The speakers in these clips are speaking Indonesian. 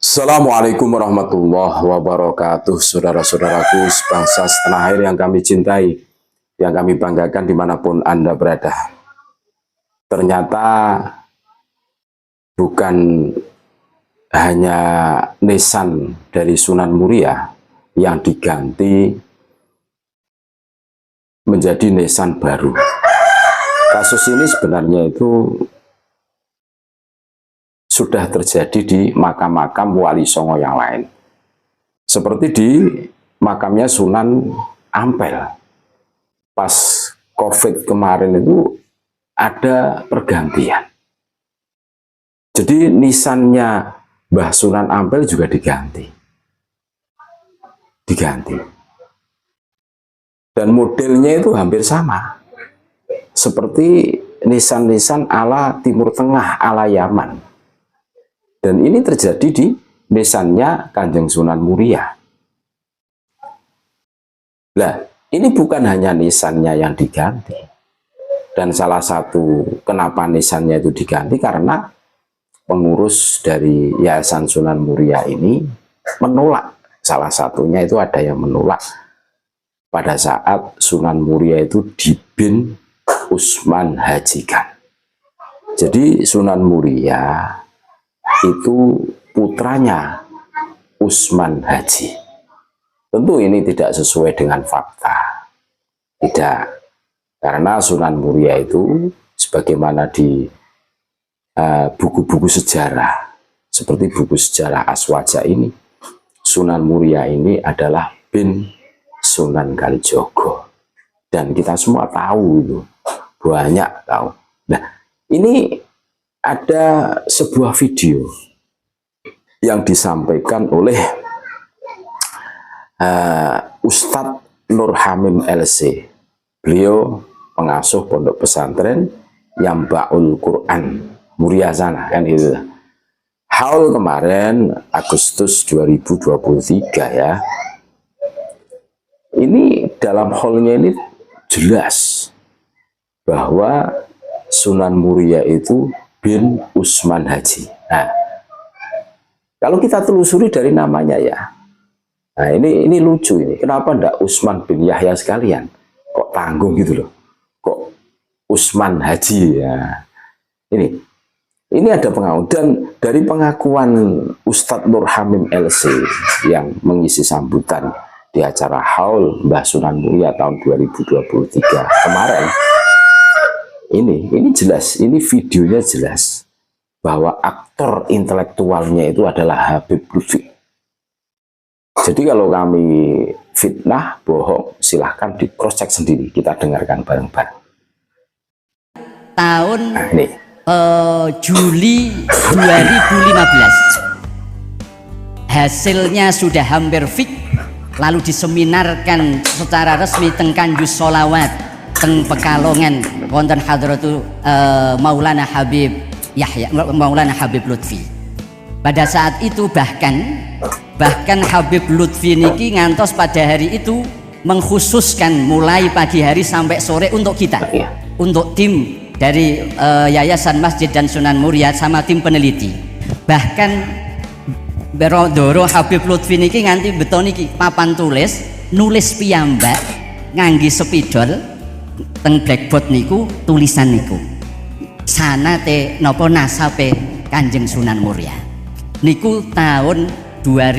Assalamualaikum warahmatullahi wabarakatuh. Saudara-saudaraku sebangsa setanah air yang kami cintai, yang kami banggakan dimanapun Anda berada. Ternyata bukan hanya nisan dari Sunan Muria yang diganti menjadi nisan baru. Kasus ini sebenarnya itu sudah terjadi di makam-makam wali songo yang lain. Seperti di makamnya Sunan Ampel. Pas COVID kemarin itu ada pergantian. Jadi nisannya Mbah Sunan Ampel juga diganti. Dan modelnya itu hampir sama. Seperti nisan-nisan ala Timur Tengah, ala Yaman. Dan ini terjadi di nisannya Kanjeng Sunan Muria. Nah, ini bukan hanya nisannya yang diganti. Dan salah satu kenapa nisannya itu diganti karena pengurus dari Yayasan Sunan Muria ini menolak. Salah satunya itu ada yang menolak pada saat Sunan Muria itu dibin Usman Hajikan. Jadi Sunan Muria itu putranya Usman Haji. Tentu ini tidak sesuai dengan fakta. Tidak. Karena Sunan Muria itu sebagaimana di buku-buku sejarah, seperti buku sejarah Aswaja ini, Sunan Muria ini adalah bin Sunan Kalijogo. Dan kita semua tahu itu. Banyak tahu. Nah, ini ada sebuah video yang disampaikan oleh Ustadz Nur Hamim LC. Beliau pengasuh pondok pesantren Yambaul Quran Muria sana, kan itu. Haul kemarin Agustus 2023 ya. Ini dalam haulnya ini jelas bahwa Sunan Muria itu bin Usman Haji. Nah, kalau kita telusuri dari namanya ya, nah ini lucu ini. Kenapa ndak Usman bin Yahya sekalian? Kok tanggung gitu loh? Kok Usman Haji ya? Ini ada pengakuan, dan dari pengakuan Ustadz Nur Hamim LC yang mengisi sambutan di acara Haul Mbah Sunan Muria tahun 2023 kemarin. Ini jelas, ini videonya jelas bahwa aktor intelektualnya itu adalah Habib Lutfi. Jadi kalau kami fitnah, bohong, silahkan di cross check sendiri, kita dengarkan bareng-bareng. Tahun Juli 2015 hasilnya sudah hampir fix, lalu diseminarkan secara resmi teng Kanjus Sholawat teng Pekalongan wonten hadratu Maulana Habib Yahya, Maulana Habib Lutfi. Pada saat itu bahkan Habib Lutfi niki ngantos pada hari itu mengkhususkan mulai pagi hari sampai sore untuk kita, untuk tim dari Yayasan Masjid dan Sunan Muria sama tim peneliti. Bahkan Berodoro Habib Lutfi niki nganti beton niki papan tulis, nulis piyambak nganggi spidol teng blackboard niku, tulisan niku sanate nopo nasabe Kanjeng Sunan Muria niku tahun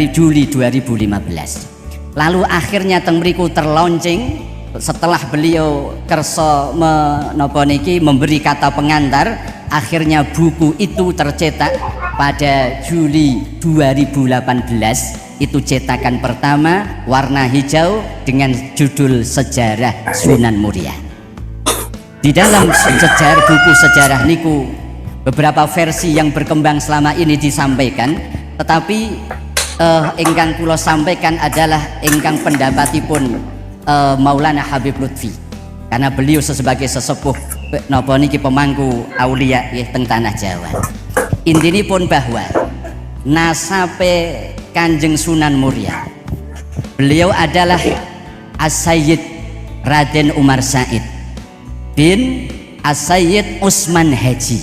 Juli 2015. Lalu akhirnya teng mriku terlaunching setelah beliau kerso memberi kata pengantar. Akhirnya buku itu tercetak pada Juli 2018. Itu cetakan pertama warna hijau dengan judul Sejarah Sunan Muria. Di dalam buku sejarah niku beberapa versi yang berkembang selama ini disampaikan, tetapi ingkang kula sampaikan adalah ingkang pendapatipun Maulana Habib Lutfi, karena beliau sebagai sesepuh napa niki pemangku aulia teng tanah Jawa. Intinipun bahwa nasabe Kanjeng Sunan Muria, beliau adalah As-Sayyid Raden Umar Said bin As-Sayyid Usman Haji.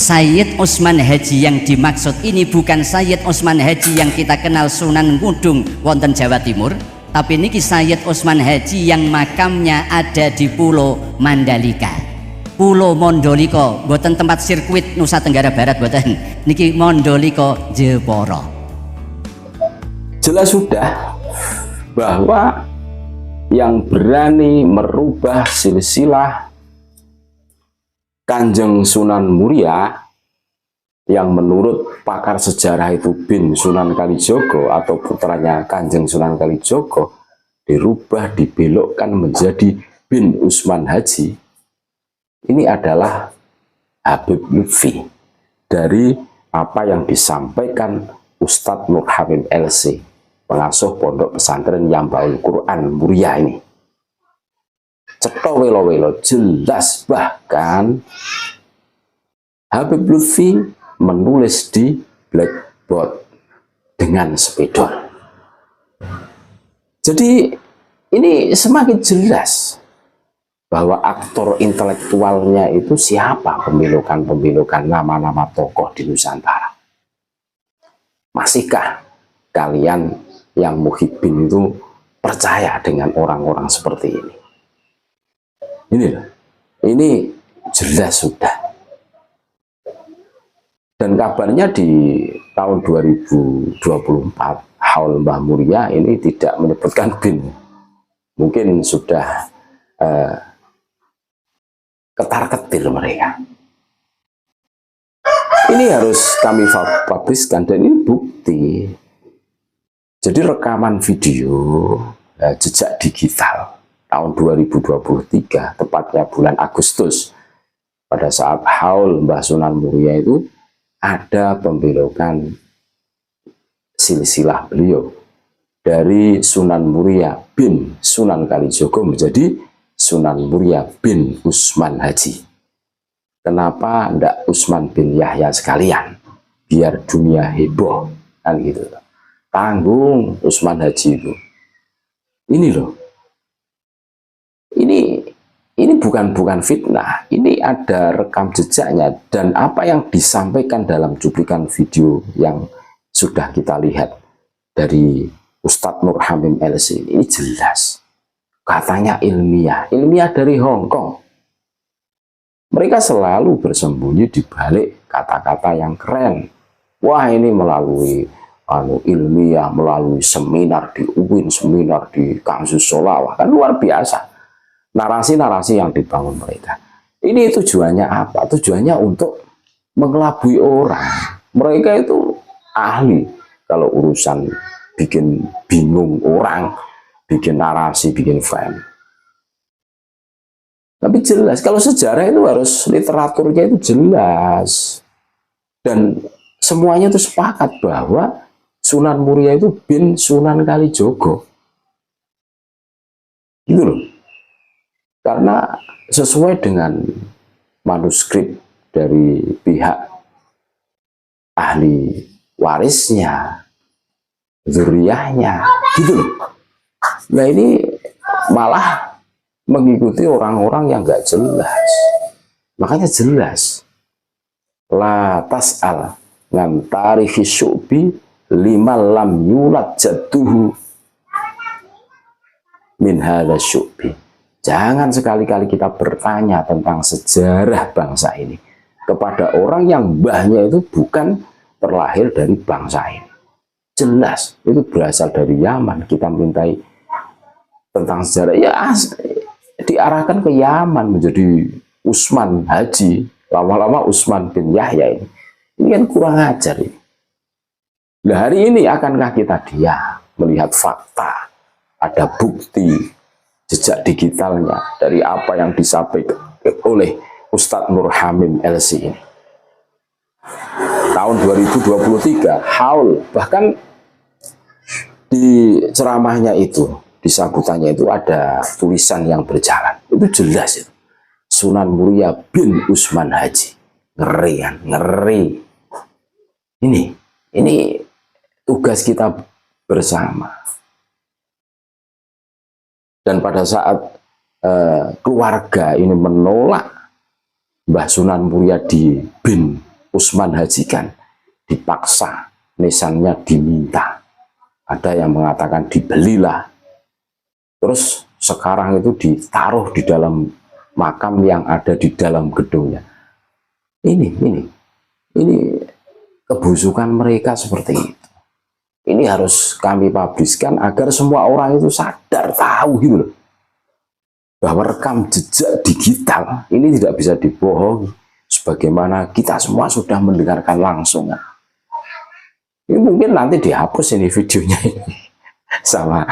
Sayyid Utsman Haji yang dimaksud ini bukan Sayyid Utsman Haji yang kita kenal Sunan Ngudung wonten Jawa Timur, tapi niki Sayyid Utsman Haji yang makamnya ada di Pulau Mandalika, Pulau Mondoliko, boten tempat sirkuit Nusa Tenggara Barat, boten niki Mondoliko Jepara. Jelas sudah bahwa yang berani merubah silsilah Kanjeng Sunan Muria yang menurut pakar sejarah itu bin Sunan Kalijogo atau putranya Kanjeng Sunan Kalijogo dirubah, dibelokkan menjadi bin Utsman Haji, ini adalah Habib Lutfi dari apa yang disampaikan Ustadz Nur Hamim LC, pengasuh pondok pesantren Yambaul Quran Muria ini. Cetha welo-welo jelas, bahkan Habib Lutfi menulis di blackboard dengan spidol. Jadi ini semakin jelas bahwa aktor intelektualnya itu siapa, pembelokan nama-nama tokoh di Nusantara. Masihkah kalian yang muhibbin itu percaya dengan orang-orang seperti ini? Ini jelas sudah. Dan kabarnya di tahun 2024 Haul Mbah Muria ini tidak menyebutkan bin. Mungkin sudah ketar-ketir mereka. Ini harus kami publiskan dan ini bukti. Jadi rekaman video jejak digital tahun 2023, tepatnya bulan Agustus, pada saat haul Mbah Sunan Muria itu ada pembelokan silsilah beliau dari Sunan Muria bin Sunan Kalijogo menjadi Sunan Muria bin Utsman Haji. Kenapa ndak Utsman bin Yahya sekalian? Biar dunia heboh, kan gitu. Tanggung Utsman Haji itu. Ini loh. Ini bukan fitnah, ini ada rekam jejaknya dan apa yang disampaikan dalam cuplikan video yang sudah kita lihat dari Ustadz Nur Hamim LC ini jelas. Katanya ilmiah dari Hong Kong. Mereka selalu bersembunyi di balik kata-kata yang keren. Wah, ini melalui ilmiah, melalui seminar di UIN, seminar di Kamsus Sholawah, kan luar biasa. Narasi-narasi yang dibangun mereka. Ini tujuannya apa? Tujuannya untuk mengelabui orang. Mereka itu ahli kalau urusan bikin bingung orang, bikin narasi, bikin frame. Tapi jelas, kalau sejarah itu harus literaturnya itu jelas. Dan semuanya itu sepakat bahwa Sunan Muria itu bin Sunan Kalijogo. Gitu loh. Karena sesuai dengan manuskrip dari pihak ahli warisnya, zuriyahnya, gitu loh. Nah ini malah mengikuti orang-orang yang nggak jelas. Makanya jelas. La tas'al ngan tarihi syu'bi lima lam yulad jatuhu min hadha syu'bi. Jangan sekali-kali kita bertanya tentang sejarah bangsa ini kepada orang yang mbahnya itu bukan terlahir dari bangsa ini. Jelas, itu berasal dari Yaman. Kita mintai tentang sejarah, ya diarahkan ke Yaman menjadi Utsman Haji. Lama-lama Utsman bin Yahya ini. Ini kan kurang ajar ini. Nah, hari ini akankah kita diam melihat fakta, ada bukti jejak digitalnya dari apa yang disampaikan oleh Ustadz Nur Hamim LC ini. Tahun 2023, haul, bahkan di ceramahnya itu, di sambutannya itu ada tulisan yang berjalan. Itu jelas itu. Sunan Muria bin Utsman Haji. Ngeri kan, ngeri. Ini tugas kita bersama. Dan pada saat keluarga ini menolak Mbah Sunan Muria di bin Usman Haji kan dipaksa, nisannya diminta. Ada yang mengatakan dibelilah. Terus sekarang itu ditaruh di dalam makam yang ada di dalam gedungnya. Ini kebusukan mereka seperti itu. Ini harus kami publiskan agar semua orang itu sadar, tahu gitu loh, bahwa rekam jejak digital ini tidak bisa dibohongi. Sebagaimana kita semua sudah mendengarkan langsung. Ini mungkin nanti dihapus ini videonya ini sama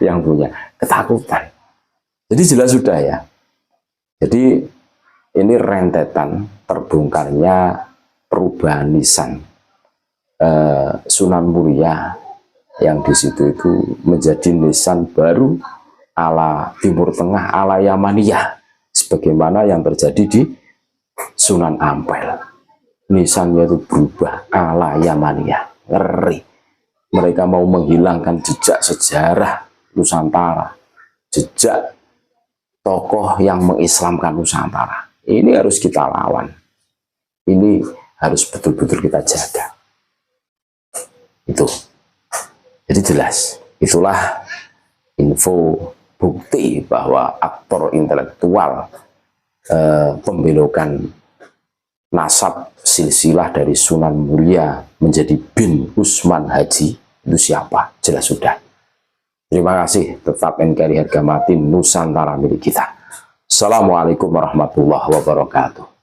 yang punya, ketakutan. Jadi jelas sudah ya. Jadi ini rentetan terbongkarnya perubahan nisan Sunan Muria yang di situ itu menjadi nisan baru ala Timur Tengah, ala Yamaniyah, sebagaimana yang terjadi di Sunan Ampel. Nisannya itu berubah ala Yamaniyah. Ngeri. Mereka mau menghilangkan jejak sejarah Nusantara, jejak tokoh yang mengislamkan Nusantara. Ini harus kita lawan. Ini harus betul-betul kita jaga. Itu. Jadi jelas. Itulah info bukti bahwa aktor intelektual pembelokan nasab silsilah dari Sunan Muria menjadi bin Usman Haji itu siapa? Jelas sudah. Terima kasih. Tetap NKRI harga mati, Nusantara milik kita. Assalamualaikum warahmatullahi wabarakatuh.